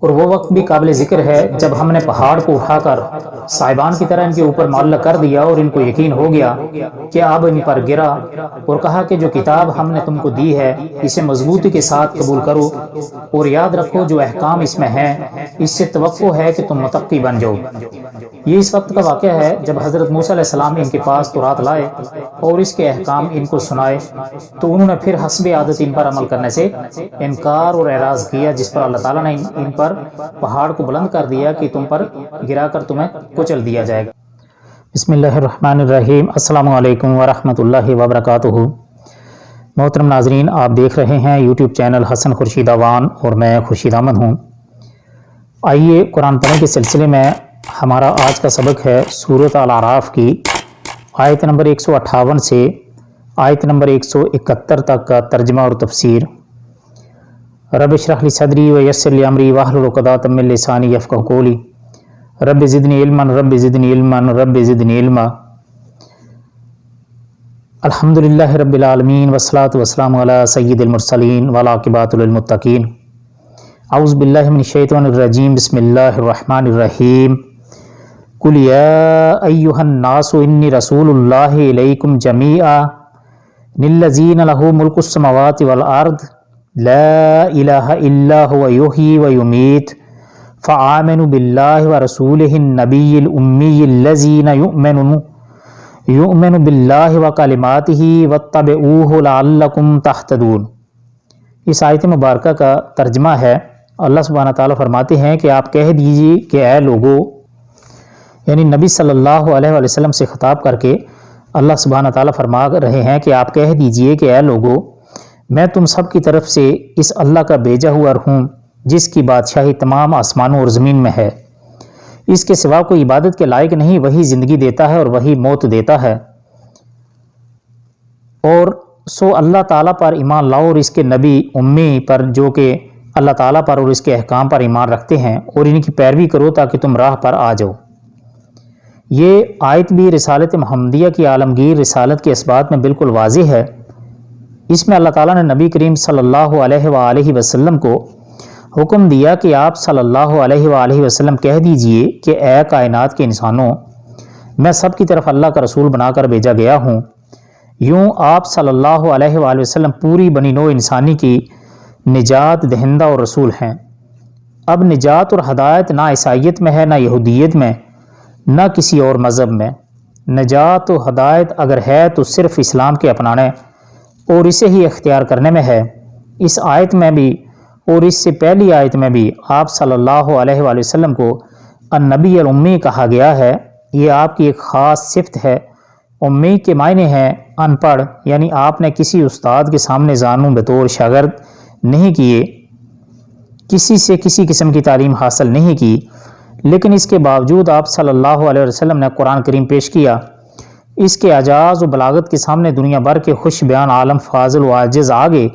اور وہ وقت بھی قابل ذکر ہے جب ہم نے پہاڑ کو اٹھا کر صاحبان کی طرح ان کے اوپر معلق کر دیا اور ان کو یقین ہو گیا کہ اب ان پر گرا، اور کہا کہ جو کتاب ہم نے تم کو دی ہے اسے مضبوطی کے ساتھ قبول کرو اور یاد رکھو جو احکام اس میں ہیں، اس سے توقع ہے کہ تم متقی بن جاؤ۔ یہ اس وقت کا واقعہ ہے جب حضرت موسیٰ علیہ السلام ان کے پاس تورات لائے اور اس کے احکام ان کو سنائے، تو انہوں نے پھر حسب عادت ان پر عمل کرنے سے انکار اور اعراض کیا، جس پر اللہ تعالیٰ نے ان پر پہاڑ کو بلند کر دیا کہ تم پر گرا کر تمہیں کچل دیا جائے گا۔ بسم اللہ الرحمن الرحیم۔ السلام علیکم ورحمۃ اللہ وبرکاتہ۔ محترم ناظرین، آپ دیکھ رہے ہیں یوٹیوب چینل حسن خورشید اوان اور میں خورشید احمد ہوں۔ آئیے قرآن پڑھنے کے سلسلے میں ہمارا آج کا سبق ہے سورۃ الاعراف کی آیت نمبر 158 سے آیت نمبر 171 تک کا ترجمہ اور تفسیر۔ رب اشرح لی صدری ویسر لی امری واحلل عقدۃ من لسانی یفقہوا قولی۔ رب زدنی علما رب زدنی علما رب زدنی علما۔ الحمدللہ رب العالمین والصلاۃ والسلام علی سید المرسلین والعاقبۃ للمتقین۔ اعوذ باللہ من الشیطان الرجیم، بسم اللہ الرحمن الرحیم۔ قل یا ایہا الناس انی رسول اللہ الیکم جمیعا للذین لہ ملک السماوات والارض لا الہ الا هو یحیی ویمیت فآمنوا باللہ ورسولہ النبی الامی الذین یؤمن باللہ وکلماتہ واتبعوہ لعلکم تہتدون۔ اس آیت مبارکہ کا ترجمہ ہے، اللہ سبحانہ تعالیٰ فرماتے ہیں کہ آپ کہہ دیجئے کہ اے لوگو، یعنی نبی صلی اللہ علیہ وآلہ وسلم سے خطاب کر کے اللہ سبحانہ تعالیٰ فرما رہے ہیں کہ آپ کہہ دیجئے کہ اے لوگو، میں تم سب کی طرف سے اس اللہ کا بھیجا ہوا ہوں جس کی بادشاہی تمام آسمانوں اور زمین میں ہے، اس کے سوا کوئی عبادت کے لائق نہیں، وہی زندگی دیتا ہے اور وہی موت دیتا ہے، اور سو اللہ تعالیٰ پر ایمان لاؤ اور اس کے نبی امی پر جو کہ اللہ تعالیٰ پر اور اس کے احکام پر ایمان رکھتے ہیں، اور ان کی پیروی کرو تاکہ تم راہ پر آ جاؤ۔ یہ آیت بھی رسالت محمدیہ کی عالمگیر رسالت کے اثبات میں بالکل واضح ہے۔ اس میں اللہ تعالیٰ نے نبی کریم صلی اللہ علیہ وآلہ وسلم کو حکم دیا کہ آپ صلی اللہ علیہ وآلہ وسلم کہہ دیجئے کہ اے کائنات کے انسانوں، میں سب کی طرف اللہ کا رسول بنا کر بھیجا گیا ہوں۔ یوں آپ صلی اللہ علیہ وآلہ وسلم پوری بنی نوع انسانی کی نجات دہندہ اور رسول ہیں۔ اب نجات اور ہدایت نہ عیسائیت میں ہے، نہ یہودیت میں، نہ کسی اور مذہب میں۔ نجات و ہدایت اگر ہے تو صرف اسلام کے اپنانے اور اسے ہی اختیار کرنے میں ہے۔ اس آیت میں بھی اور اس سے پہلی آیت میں بھی آپ صلی اللہ علیہ وآلہ وسلم کو النبی الامی کہا گیا ہے۔ یہ آپ کی ایک خاص صفت ہے۔ امی کے معنی ہیں ان پڑھ، یعنی آپ نے کسی استاد کے سامنے زانو بطور شاگرد نہیں کیے، کسی سے کسی قسم کی تعلیم حاصل نہیں کی، لیکن اس کے باوجود آپ صلی اللہ علیہ وسلم نے قرآن کریم پیش کیا۔ اس کے اعجاز و بلاغت کے سامنے دنیا بھر کے خوش بیان عالم فاضل و عاجز آگے،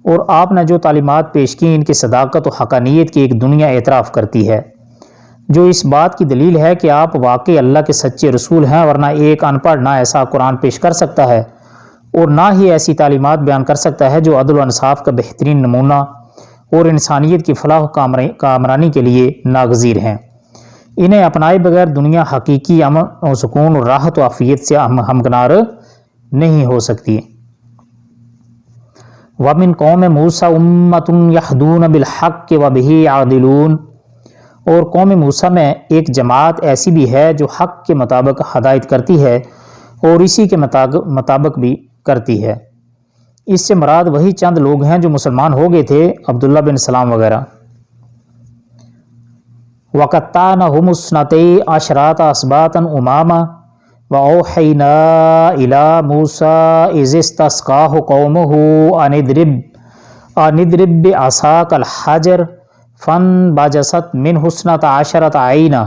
اور آپ نے جو تعلیمات پیش کی ان کی صداقت و حقانیت کی ایک دنیا اعتراف کرتی ہے، جو اس بات کی دلیل ہے کہ آپ واقعی اللہ کے سچے رسول ہیں، ورنہ ایک ان پڑھ نہ ایسا قرآن پیش کر سکتا ہے اور نہ ہی ایسی تعلیمات بیان کر سکتا ہے جو عدل و انصاف کا بہترین نمونہ اور انسانیت کی فلاح و کامرانی کے لیے ناگزیر ہیں۔ انہیں اپنائے بغیر دنیا حقیقی امن و سکون اور راحت و عافیت سے ہمکنار نہیں ہو سکتی۔ وَمِن قوم موسیٰ أُمَّةٌ يَهْدُونَ بِالْحَقِّ وَبِهِ يَعْدِلُونَ، اور قوم موسیٰ میں ایک جماعت ایسی بھی ہے جو حق کے مطابق ہدایت کرتی ہے اور اسی کے مطابق بھی کرتی ہے۔ اس سے مراد وہی چند لوگ ہیں جو مسلمان ہو گئے تھے، عبداللہ بن سلام وغیرہ۔ وَقَطَّعْنَهُمُ اثْنَتَيْ عَشْرَةَ أَسْبَاطًا أُمَامًا وَأَوْحَيْنَا إِلَى مُوسَىٰ إِذِ اسْتَسْقَاهُ قَوْمُهُ أَنِ اضْرِب بِّعَصَاكَ الْحَجَرَ فَانبَجَسَتْ مِنْهُ اثْنَتَ عَشْرَةَ عَيْنًا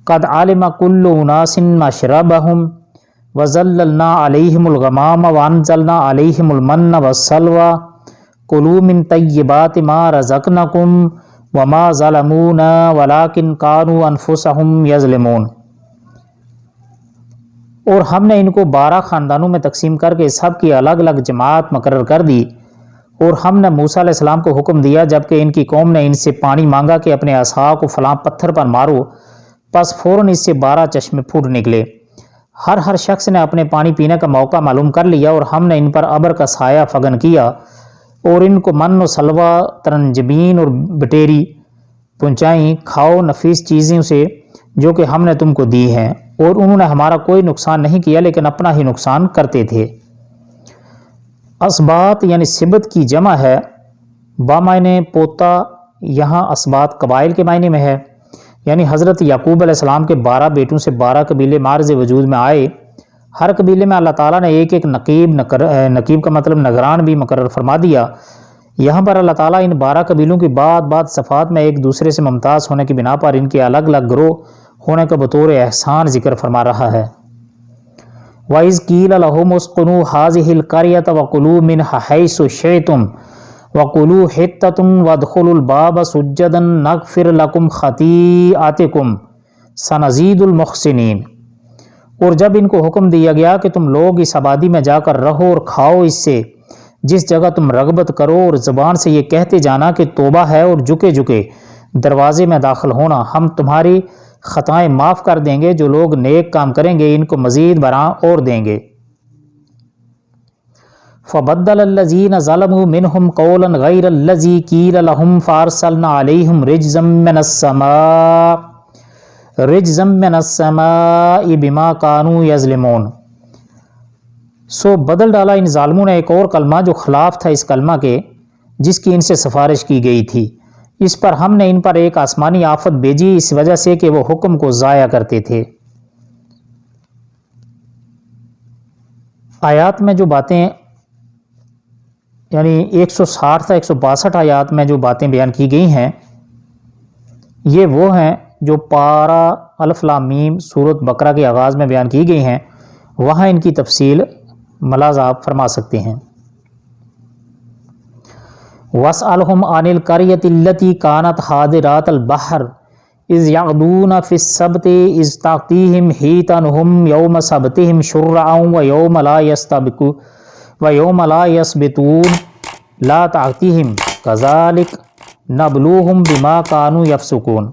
قَدْ عَلِمَ كُلُّ أُنَاسٍ مَّشْرَبَهُمْ وَظَلَّلْنَا عَلَيْهِمُ الْغَمَامَ وَأَنزَلْنَا عَلَيْهِمُ الْمَنَّ وَالسَّلْوَىٰ كُلُوا مِن طَيِّبَاتِ مَا رَزَقْنَاكُمْ وَمَا ظَلَمُونَا وَلَٰكِن كَانُوا أَنفُسَهُمْ يَظْلِمُونَ۔ اور ہم نے ان کو 12 خاندانوں میں تقسیم کر کے سب کی الگ الگ جماعت مقرر کر دی، اور ہم نے موسیٰ علیہ السلام کو حکم دیا جبکہ ان کی قوم نے ان سے پانی مانگا کہ اپنے عصا کو فلاں پتھر پر مارو، پس فوراً اس سے 12 چشمے پھوٹ نکلے۔ ہر شخص نے اپنے پانی پینے کا موقع معلوم کر لیا، اور ہم نے ان پر ابر کا سایہ فگن کیا اور ان کو من و سلوہ، ترنجبین اور بٹیری پہنچائیں۔ کھاؤ نفیس چیزوں سے جو کہ ہم نے تم کو دی ہیں، اور انہوں نے ہمارا کوئی نقصان نہیں کیا لیکن اپنا ہی نقصان کرتے تھے۔ اسباط یعنی سبت کی جمع ہے، بامعنی پوتا، یہاں اسباط قبائل کے معنی میں ہے، یعنی حضرت یعقوب علیہ السلام کے 12 بیٹوں سے 12 قبیلے معرض وجود میں آئے۔ ہر قبیلے میں اللہ تعالیٰ نے ایک نقیب کا مطلب نگران بھی مقرر فرما دیا۔ یہاں پر اللہ تعالیٰ ان 12 قبیلوں کی بعض صفات میں ایک دوسرے سے ممتاز ہونے کی بنا پر ان کے الگ الگ گروہ ہونے کا بطور احسان ذکر فرما رہا ہے۔ وَإِذْ قِيلَ لَهُمُ اسْكُنُوا هَٰذِهِ الْقَرْيَةَ وَكُلُوا مِنْهَا حَيْثُ شِئْتُمْ وَقُولُوا حِطَّةٌ وَادْخُلُوا الْبَابَ سُجَّدًا نَغْفِرْ لَكُمْ خَطِیئَاتِکُمْ سَنَزِیدُ الْمُحْسِنِینَ۔ اور جب ان کو حکم دیا گیا کہ تم لوگ اس آبادی میں جا کر رہو اور کھاؤ اس سے جس جگہ تم رغبت کرو، اور زبان سے یہ کہتے جانا کہ توبہ ہے، اور جھکے دروازے میں داخل ہونا، ہم تمہاری خطائیں معاف کر دیں گے۔ جو لوگ نیک کام کریں گے ان کو مزید برآں اور دیں گے۔ فَبَدَّلَ الَّذِينَ ظَلَمُوا مِنْهُمْ قَوْلًا غَيْرَ الَّذِي قِيلَ لَهُمْ فَأَرْسَلْنَا عَلَيْهِمْ رِجْزًا مِّنَ السَّمَاءِ بِمَا كَانُوا يَظْلِمُونَ۔ سو بدل ڈالا ان ظالموں نے ایک اور کلمہ جو خلاف تھا اس کلمہ کے جس کی ان سے سفارش کی گئی تھی، اس پر ہم نے ان پر ایک آسمانی آفت بھیجی اس وجہ سے کہ وہ حکم کو ضائع کرتے تھے۔ آیات میں جو باتیں یعنی 160 تا 162 آیات میں جو باتیں بیان کی گئی ہیں یہ وہ ہیں جو پارہ الف لام میم سورۃ بقرہ کے آغاز میں بیان کی گئی ہیں، وہاں ان کی تفصیل ملاحظہ آپ فرما سکتے ہیں۔ وَاسْأَلْهُمْ عَنِ الْقَرْيَةِ الَّتِي كَانَتْ حَاضِرَةَ الْبَحْرِ إِذْ يَعْدُونَ فِي السَّبْتِ إِذْ تَأْتِيهِمْ حِيتَانُهُمْ يَوْمَ سَبْتِهِمْ شُرَّعًا وَيَوْمَ لَا يَسْبِتُونَ لَا تَأْتِيهِمْ كَذَلِكَ نَبْلُوهُمْ بِمَا كَانُوا يَفْسُقُونَ۔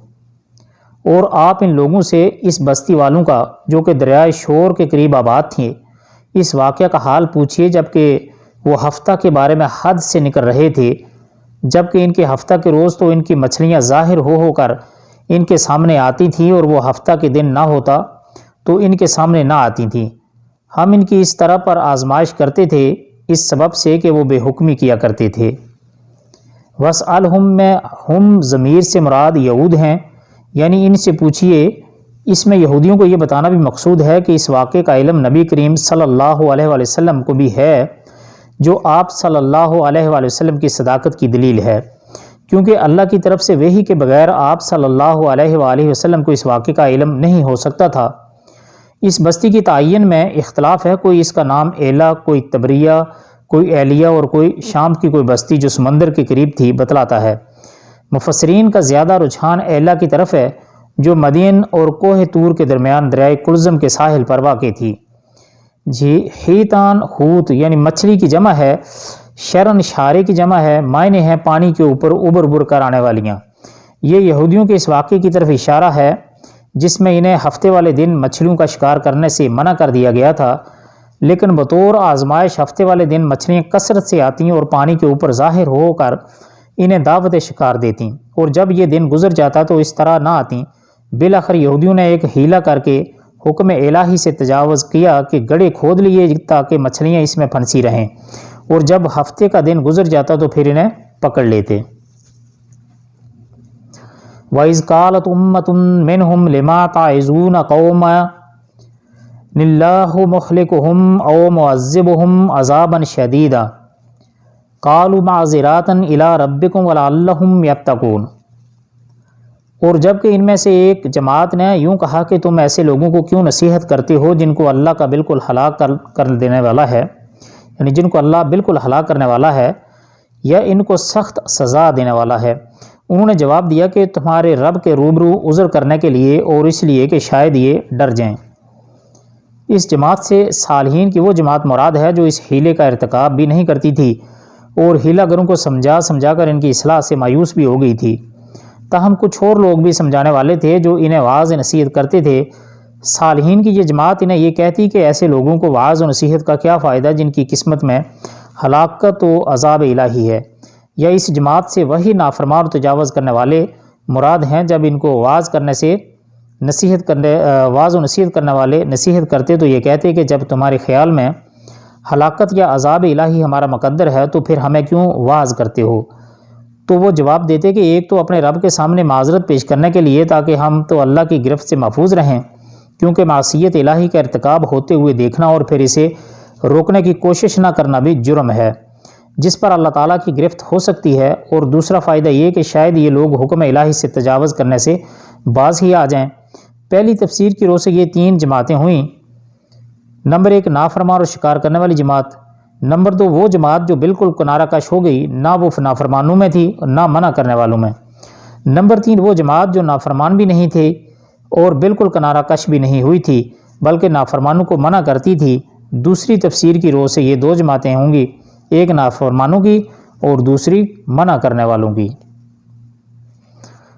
اور آپ ان لوگوں سے اس بستی والوں کا جو کہ دریائے شور کے قریب آباد تھے اس واقعہ کا حال پوچھیے جبکہ وہ ہفتہ کے بارے میں حد سے نکل رہے تھے، جبکہ ان کے ہفتہ کے روز تو ان کی مچھلیاں ظاہر ہو کر ان کے سامنے آتی تھیں، اور وہ ہفتہ کے دن نہ ہوتا تو ان کے سامنے نہ آتی تھیں۔ ہم ان کی اس طرح پر آزمائش کرتے تھے اس سبب سے کہ وہ بے حکمی کیا کرتے تھے۔ وَاسْأَلْهُمْ میں ہم ضمیر سے مراد یہود ہیں، یعنی ان سے پوچھئے۔ اس میں یہودیوں کو یہ بتانا بھی مقصود ہے کہ اس واقعے کا علم نبی کریم صلی اللہ علیہ وآلہ وسلم کو بھی ہے، جو آپ صلی اللہ علیہ وآلہ وسلم کی صداقت کی دلیل ہے، کیونکہ اللہ کی طرف سے وحی کے بغیر آپ صلی اللہ علیہ وآلہ وسلم کو اس واقعے کا علم نہیں ہو سکتا تھا۔ اس بستی کی تعین میں اختلاف ہے، کوئی اس کا نام ایلا، کوئی تبریہ، کوئی ایلیہ اور کوئی شام کی کوئی بستی جو سمندر کے قریب تھی بتلاتا ہے۔ مفسرین کا زیادہ رجحان ایلا کی طرف ہے جو مدین اور کوہ طور کے درمیان دریائے کلزم کے ساحل پر واقع تھی۔ حیتان حوت یعنی مچھلی کی جمع ہے، شرن شارے کی جمع ہے، معنی ہے پانی کے اوپر ابر کر آنے والیاں۔ یہ یہودیوں کے اس واقعے کی طرف اشارہ ہے جس میں انہیں ہفتے والے دن مچھلیوں کا شکار کرنے سے منع کر دیا گیا تھا، لیکن بطور آزمائش ہفتے والے دن مچھلیاں کثرت سے آتیں اور پانی کے اوپر ظاہر ہو کر انہیں دعوت شکار دیتیں، اور جب یہ دن گزر جاتا تو اس طرح نہ آتیں۔ بالآخر یہودیوں نے ایک حیلہ کر کے حکم الہی سے تجاوز کیا کہ گڑھے کھود لیے تاکہ مچھلیاں اس میں پھنسی رہیں، اور جب ہفتے کا دن گزر جاتا تو پھر انہیں پکڑ لیتے۔ وَإِذْ قَالَتْ أُمَّةٌ مِّنْهُمْ لِمَا تَعِظُونَ قَوْمًا اللَّهُ مُهْلِكُهُمْ أَوْ مُعَذِّبُهُمْ عَذَابًا شَدِيدًا قَالُوا مَعْذِرَةً إِلَىٰ رَبِّكُمْ وَلَعَلَّهُمْ يَتَّقُونَ۔ اور جب کہ ان میں سے ایک جماعت نے یوں کہا کہ تم ایسے لوگوں کو کیوں نصیحت کرتے ہو جن کو اللہ کا بالکل ہلاک کر دینے والا ہے، یعنی جن کو اللہ بالکل ہلاک کرنے والا ہے یا ان کو سخت سزا دینے والا ہے۔ انہوں نے جواب دیا کہ تمہارے رب کے روبرو عذر کرنے کے لیے اور اس لیے کہ شاید یہ ڈر جائیں۔ اس جماعت سے صالحین کی وہ جماعت مراد ہے جو اس حیلے کا ارتکاب بھی نہیں کرتی تھی اور ہیلا گروں کو سمجھا سمجھا کر ان کی اصلاح سے مایوس بھی ہو گئی تھی۔ تاہم کچھ اور لوگ بھی سمجھانے والے تھے جو انہیں واعظ نصیحت کرتے تھے۔ صالحین کی یہ جماعت انہیں یہ کہتی کہ ایسے لوگوں کو واعظ و نصیحت کا کیا فائدہ جن کی قسمت میں ہلاکت و عذاب الہی ہے، یا اس جماعت سے وہی نافرمان و تجاوز کرنے والے مراد ہیں جب ان کو واعظ و نصیحت کرنے والے نصیحت کرتے تو یہ کہتے کہ جب تمہارے خیال میں ہلاکت یا عذاب الہی ہمارا مقدر ہے تو پھر ہمیں کیوں واعظ کرتے ہو؟ تو وہ جواب دیتے کہ ایک تو اپنے رب کے سامنے معذرت پیش کرنے کے لیے تاکہ ہم تو اللہ کی گرفت سے محفوظ رہیں، کیونکہ معصیت الہی کا ارتکاب ہوتے ہوئے دیکھنا اور پھر اسے روکنے کی کوشش نہ کرنا بھی جرم ہے جس پر اللہ تعالیٰ کی گرفت ہو سکتی ہے، اور دوسرا فائدہ یہ کہ شاید یہ لوگ حکم الہی سے تجاوز کرنے سے باز ہی آ جائیں۔ پہلی تفسیر کی رو سے یہ 3 جماعتیں ہوئیں۔ نمبر 1 نافرمان اور شکار کرنے والی جماعت، نمبر 2 وہ جماعت جو بالکل کنارہ کش ہو گئی، نہ وہ نافرمانوں میں تھی نہ منع کرنے والوں میں، نمبر 3 وہ جماعت جو نافرمان بھی نہیں تھے اور بالکل کنارہ کش بھی نہیں ہوئی تھی بلکہ نافرمانوں کو منع کرتی تھی۔ دوسری تفسیر کی رو سے یہ 2 جماعتیں ہوں گی، ایک نافرمانوں کی اور دوسری منع کرنے والوں کی۔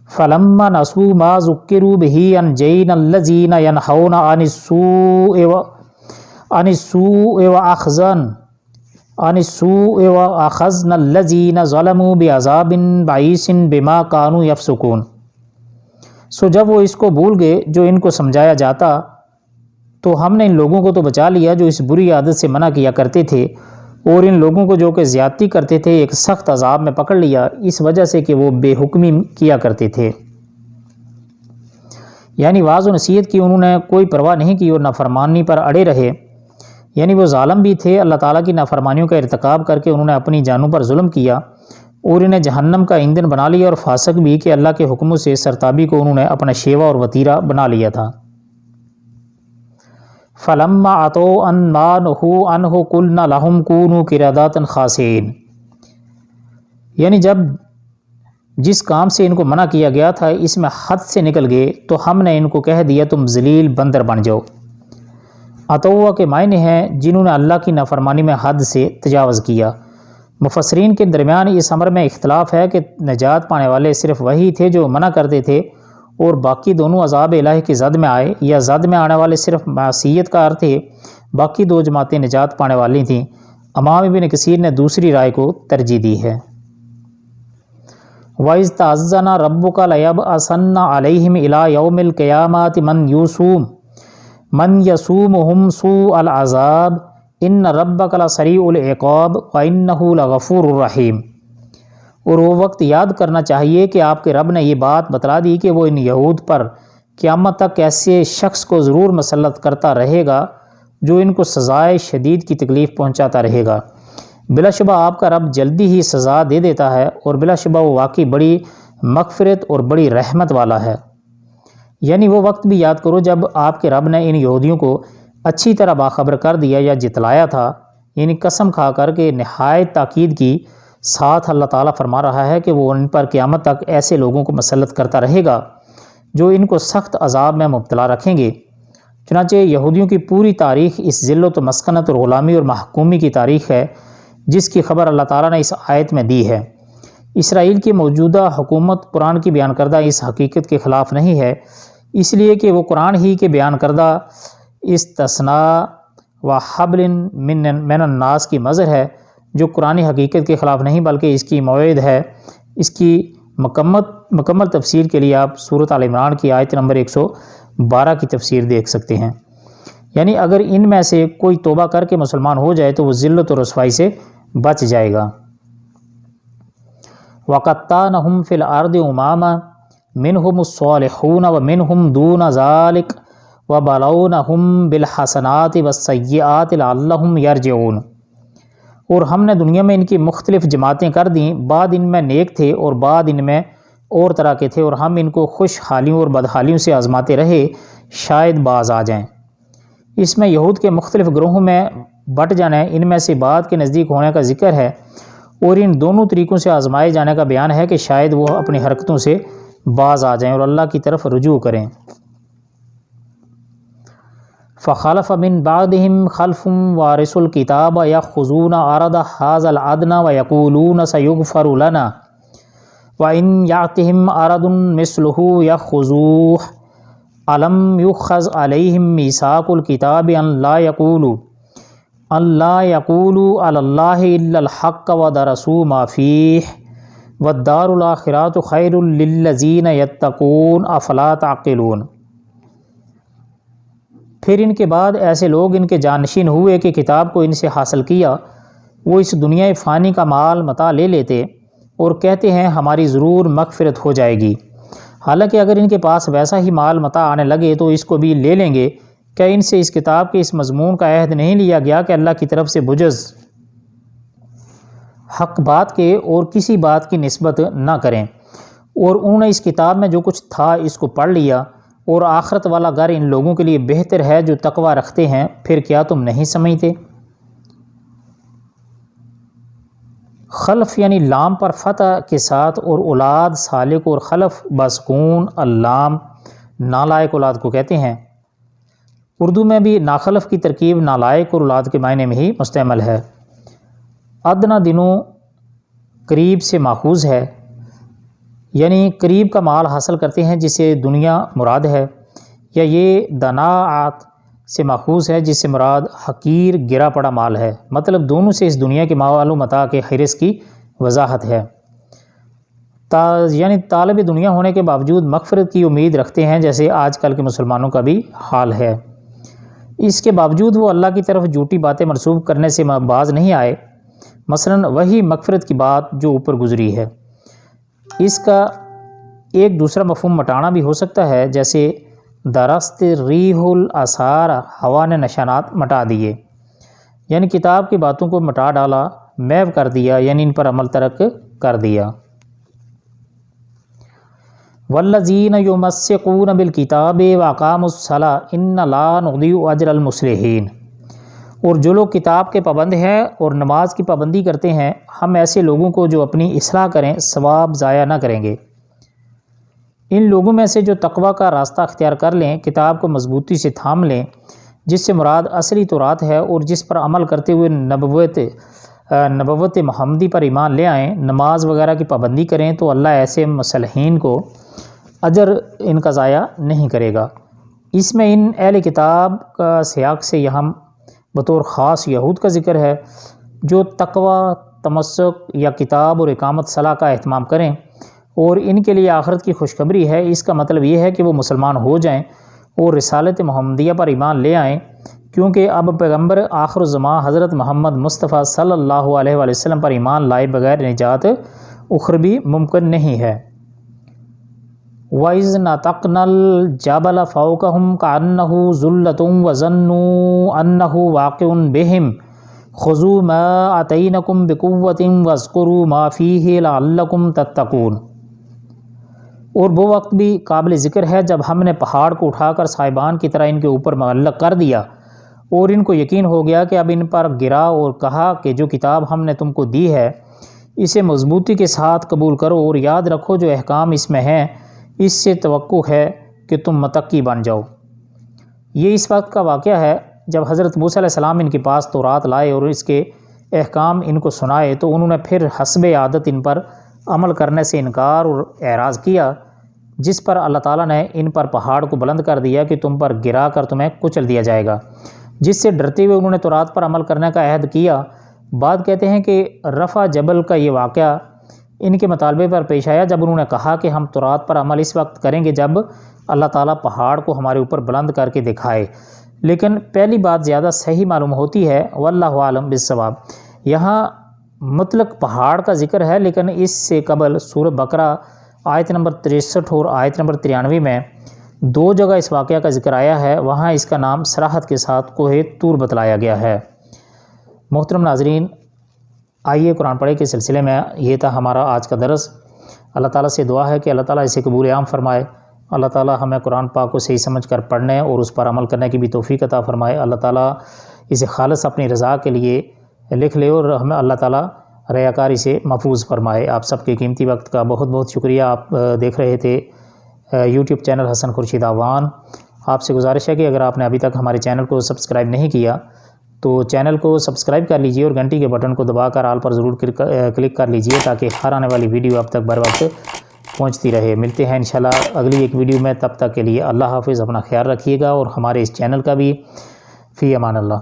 فَلَمَّا نَسُوا مَا ذُكِّرُوا بِهِ أَنجَيْنَا الَّذِينَ يَنْهَوْنَ عَنِ السُّوءِ وَأَخَذْنَا الَّذِينَ ظَلَمُوا بِعَذَابٍ بَئِيسٍ بِمَا كَانُوا يَفْسُقُونَ۔ سو جب وہ اس کو بھول گئے جو ان کو سمجھایا جاتا تو ہم نے ان لوگوں کو تو بچا لیا جو اس بری عادت سے منع کیا کرتے تھے، اور ان لوگوں کو جو کہ زیادتی کرتے تھے ایک سخت عذاب میں پکڑ لیا اس وجہ سے کہ وہ بے حکمی کیا کرتے تھے۔ یعنی واعظ و نصیحت کی انہوں نے کوئی پرواہ نہیں کی اور نافرمانی پر اڑے رہے، یعنی وہ ظالم بھی تھے، اللہ تعالیٰ کی نافرمانیوں کا ارتکاب کر کے انہوں نے اپنی جانوں پر ظلم کیا اور انہیں جہنم کا ایندھن بنا لیا، اور فاسق بھی کہ اللہ کے حکموں سے سرتابی کو انہوں نے اپنا شیوا اور وتیرہ بنا لیا تھا۔ فَلَمَّا عَتَوْا عَن مَّا نُهُوا عَنْهُ قُلْنَا لَهُمْ كُونُوا قِرَدَاةً خَاسِئِينَ، یعنی جب جس کام سے ان کو منع کیا گیا تھا اس میں حد سے نکل گئے تو ہم نے ان کو کہہ دیا تم ذلیل بندر بن جاؤ۔ عطوا کے معنی ہیں جنہوں نے اللہ کی نافرمانی میں حد سے تجاوز کیا۔ مفسرین کے درمیان اس امر میں اختلاف ہے کہ نجات پانے والے صرف وہی تھے جو منع کرتے تھے اور باقی دونوں عذاب الہی کی زد میں آئے، یا زد میں آنے والے صرف معصیت کار تھے، باقی 2 جماعتیں نجات پانے والی تھیں۔ امام ابن کثیر نے دوسری رائے کو ترجیح دی ہے۔ وَإِذْ تَأَذَّنَ رَبُّكَ لَيَبْعَثَنَّ عَلَيْهِمْ إِلَى يَوْمِ الْقِيَامَةِ مَنْ يَسُومُهُمْ سُوءَ الْعَذَابِ إِنَّ رَبَّكَ لَسَرِيعُ الْعِقَابِ وَإِنَّهُ لَغَفُورٌ رَحِيمٌ۔ اور وہ وقت یاد کرنا چاہیے کہ آپ کے رب نے یہ بات بتلا دی کہ وہ ان یہود پر قیامت تک ایسے شخص کو ضرور مسلط کرتا رہے گا جو ان کو سزائے شدید کی تکلیف پہنچاتا رہے گا۔ بلا شبہ آپ کا رب جلدی ہی سزا دے دیتا ہے اور بلا شبہ وہ واقعی بڑی مغفرت اور بڑی رحمت والا ہے۔ یعنی وہ وقت بھی یاد کرو جب آپ کے رب نے ان یہودیوں کو اچھی طرح باخبر کر دیا یا جتلایا تھا، یعنی قسم کھا کر کے نہایت تاکید کی ساتھ اللہ تعالیٰ فرما رہا ہے کہ وہ ان پر قیامت تک ایسے لوگوں کو مسلط کرتا رہے گا جو ان کو سخت عذاب میں مبتلا رکھیں گے۔ چنانچہ یہودیوں کی پوری تاریخ اس ذلت و مسکنت اور غلامی اور محکومی کی تاریخ ہے جس کی خبر اللہ تعالیٰ نے اس آیت میں دی ہے۔ اسرائیل کی موجودہ حکومت قرآن کی بیان کردہ اس حقیقت کے خلاف نہیں ہے، اس لیے کہ وہ قرآن ہی کے بیان کردہ استثناء و حبل من الناس کی مظہر ہے جو قرآن حقیقت کے خلاف نہیں بلکہ اس کی موعد ہے۔ اس کی مکمل تفسیر کے لیے آپ سورۃ آل عمران کی آیت نمبر 112 کی تفسیر دیکھ سکتے ہیں۔ یعنی اگر ان میں سے کوئی توبہ کر کے مسلمان ہو جائے تو وہ ذلت و رسوائی سے بچ جائے گا۔ وَقَطَّعْنَهُمْ فِي الْأَرْضِ أُمَامًا مِّنْهُمُ الصَّالِحُونَ وَمِنْهُمْ دُونَ ذَلِكَ وَبَلَوْنَهُمْ بِالْحَسَنَاتِ وَالسَّيِّئَاتِ لَعَلَّهُمْ يَرْجِعُونَ۔ اور ہم نے دنیا میں ان کی مختلف جماعتیں کر دیں، بعد ان میں نیک تھے اور بعد ان میں اور طرح کے تھے، اور ہم ان کو خوش حالیوں اور بدحالیوں سے آزماتے رہے، شاید باز آ جائیں۔ اس میں یہود کے مختلف گروہوں میں بٹ جانا، ان میں سے بعد کے نزدیک ہونے کا ذکر ہے، اور ان دونوں طریقوں سے آزمائے جانے کا بیان ہے کہ شاید وہ اپنی حرکتوں سے باز آ جائیں اور اللہ کی طرف رجوع کریں۔ فخلف من بعدهم خلف وارثوا الكتاب يأخذون عرض هذا الأدنى ويقولون سيغفر لنا وإن يأتهم عرض مثله يأخذوه ألم يؤخذ عليهم ميثاق الكتاب أن لا يقولوا على الله إلا الحق ودرسوا ما فيه والدار الآخرة خير للذين يتقون أفلا تعقلون۔ پھر ان کے بعد ایسے لوگ ان کے جانشین ہوئے کہ کتاب کو ان سے حاصل کیا، وہ اس دنیا فانی کا مال متاع لے لیتے اور کہتے ہیں ہماری ضرور مغفرت ہو جائے گی، حالانکہ اگر ان کے پاس ویسا ہی مال متاع آنے لگے تو اس کو بھی لے لیں گے۔ کیا ان سے اس کتاب کے اس مضمون کا عہد نہیں لیا گیا کہ اللہ کی طرف سے بجز حق بات کے اور کسی بات کی نسبت نہ کریں، اور انہوں نے اس کتاب میں جو کچھ تھا اس کو پڑھ لیا، اور آخرت والا گھر ان لوگوں کے لیے بہتر ہے جو تقوی رکھتے ہیں، پھر کیا تم نہیں سمجھتے؟ خلف یعنی لام پر فتح کے ساتھ اور اولاد سالک، اور خلف بسکون اللام نالائق اولاد کو کہتے ہیں۔ اردو میں بھی ناخلف کی ترکیب نالائق اور اولاد کے معنی میں ہی مستعمل ہے۔ ادنا دنوں قریب سے ماخوذ ہے، یعنی قریب کا مال حاصل کرتے ہیں جسے دنیا مراد ہے، یا یہ دناعت سے ماخوذ ہے جس سے مراد حقیر گرا پڑا مال ہے، مطلب دونوں سے اس دنیا کے مال و متاع کے حرص کی وضاحت ہے۔ یعنی طالب دنیا ہونے کے باوجود مغفرت کی امید رکھتے ہیں، جیسے آج کل کے مسلمانوں کا بھی حال ہے۔ اس کے باوجود وہ اللہ کی طرف جھوٹی باتیں منسوب کرنے سے باز نہیں آئے، مثلا وہی مغفرت کی بات جو اوپر گزری ہے۔ اس کا ایک دوسرا مفہوم مٹانا بھی ہو سکتا ہے، جیسے درست ریح الاثار، ہوا نے نشانات مٹا دیے، یعنی کتاب کی باتوں کو مٹا ڈالا، محو کر دیا، یعنی ان پر عمل ترک کر دیا۔ والذین یمسکون بالکتاب واقاموا الصلاۃ انا لا نضیع اجر المصلحین، اور جو لوگ کتاب کے پابند ہیں اور نماز کی پابندی کرتے ہیں، ہم ایسے لوگوں کو جو اپنی اصلاح کریں ثواب ضائع نہ کریں گے۔ ان لوگوں میں سے جو تقوی کا راستہ اختیار کر لیں، کتاب کو مضبوطی سے تھام لیں، جس سے مراد اصلی تورات ہے، اور جس پر عمل کرتے ہوئے نبوت محمدی پر ایمان لے آئیں، نماز وغیرہ کی پابندی کریں، تو اللہ ایسے مصلحین کو اجر ان کا ضائع نہیں کرے گا۔ اس میں ان اہل کتاب کا سیاق سے یہاں بطور خاص یہود کا ذکر ہے، جو تقوی، تمسک یا کتاب اور اقامت صلاح کا اہتمام کریں، اور ان کے لیے آخرت کی خوشخبری ہے۔ اس کا مطلب یہ ہے کہ وہ مسلمان ہو جائیں اور رسالت محمدیہ پر ایمان لے آئیں، کیونکہ اب پیغمبر آخر الزمان حضرت محمد مصطفیٰ صلی اللہ علیہ وآلہ وسلم پر ایمان لائے بغیر نجات اخروی ممکن نہیں ہے۔ وَإِذْ نَتَقْنَا الْجَبَلَ فَوْقَهُمْ كَأَنَّهُ ظُلَّةٌ وَظَنُّوا أَنَّهُ وَاقِعٌ بِهِمْ خُذُوا مَا آتَيْنَكُمْ بِقُوَّةٍ وَاذْكُرُوا مَا فِيهِ لَعَلَّكُمْ تَتَّقُونَ۔ اور وہ وقت بھی قابل ذکر ہے جب ہم نے پہاڑ کو اٹھا کر صاحبان کی طرح ان کے اوپر معلق کر دیا، اور ان کو یقین ہو گیا کہ اب ان پر گرا، اور کہا کہ جو کتاب ہم نے تم کو دی ہے اسے مضبوطی کے ساتھ قبول کرو، اور یاد رکھو جو احکام اس میں ہیں، اس سے توقع ہے کہ تم متقی بن جاؤ۔ یہ اس وقت کا واقعہ ہے جب حضرت موسیٰ علیہ السلام ان کے پاس تورات لائے اور اس کے احکام ان کو سنائے، تو انہوں نے پھر حسب عادت ان پر عمل کرنے سے انکار اور اعراض کیا، جس پر اللہ تعالیٰ نے ان پر پہاڑ کو بلند کر دیا کہ تم پر گرا کر تمہیں کچل دیا جائے گا، جس سے ڈرتے ہوئے انہوں نے تورات پر عمل کرنے کا عہد کیا۔ بعد کہتے ہیں کہ رفع جبل کا یہ واقعہ ان کے مطالبے پر پیش آیا جب انہوں نے کہا کہ ہم تورات پر عمل اس وقت کریں گے جب اللہ تعالیٰ پہاڑ کو ہمارے اوپر بلند کر کے دکھائے، لیکن پہلی بات زیادہ صحیح معلوم ہوتی ہے، واللہ عالم بالصواب۔ یہاں مطلق پہاڑ کا ذکر ہے، لیکن اس سے قبل سورہ بقرہ آیت نمبر 63 اور آیت نمبر 93 میں دو جگہ اس واقعہ کا ذکر آیا ہے، وہاں اس کا نام صراحت کے ساتھ کوہ طور بتلایا گیا ہے۔ محترم ناظرین، آئیے قرآن پڑھے کے سلسلے میں یہ تھا ہمارا آج کا درس۔ اللہ تعالیٰ سے دعا ہے کہ اللہ تعالیٰ اسے قبول عام فرمائے، اللہ تعالیٰ ہمیں قرآن پاک کو صحیح سمجھ کر پڑھنے اور اس پر عمل کرنے کی بھی توفیق عطا فرمائے، اللہ تعالیٰ اسے خالص اپنی رضا کے لیے لکھ لے، اور ہمیں اللہ تعالیٰ ریاکاری سے محفوظ فرمائے۔ آپ سب کے قیمتی وقت کا بہت بہت شکریہ۔ آپ دیکھ رہے تھے یوٹیوب چینل حسن خورشید اعوان۔ آپ سے گزارش ہے کہ اگر آپ نے ابھی تک ہمارے چینل کو سبسکرائب نہیں کیا تو چینل کو سبسکرائب کر لیجئے اور گھنٹی کے بٹن کو دبا کر آل پر ضرور کلک کر لیجئے تاکہ ہر آنے والی ویڈیو اب تک بر وقت پہنچتی رہے۔ ملتے ہیں انشاءاللہ اگلی ایک ویڈیو میں، تب تک کے لیے اللہ حافظ، اپنا خیال رکھیے گا اور ہمارے اس چینل کا بھی فی امان اللہ۔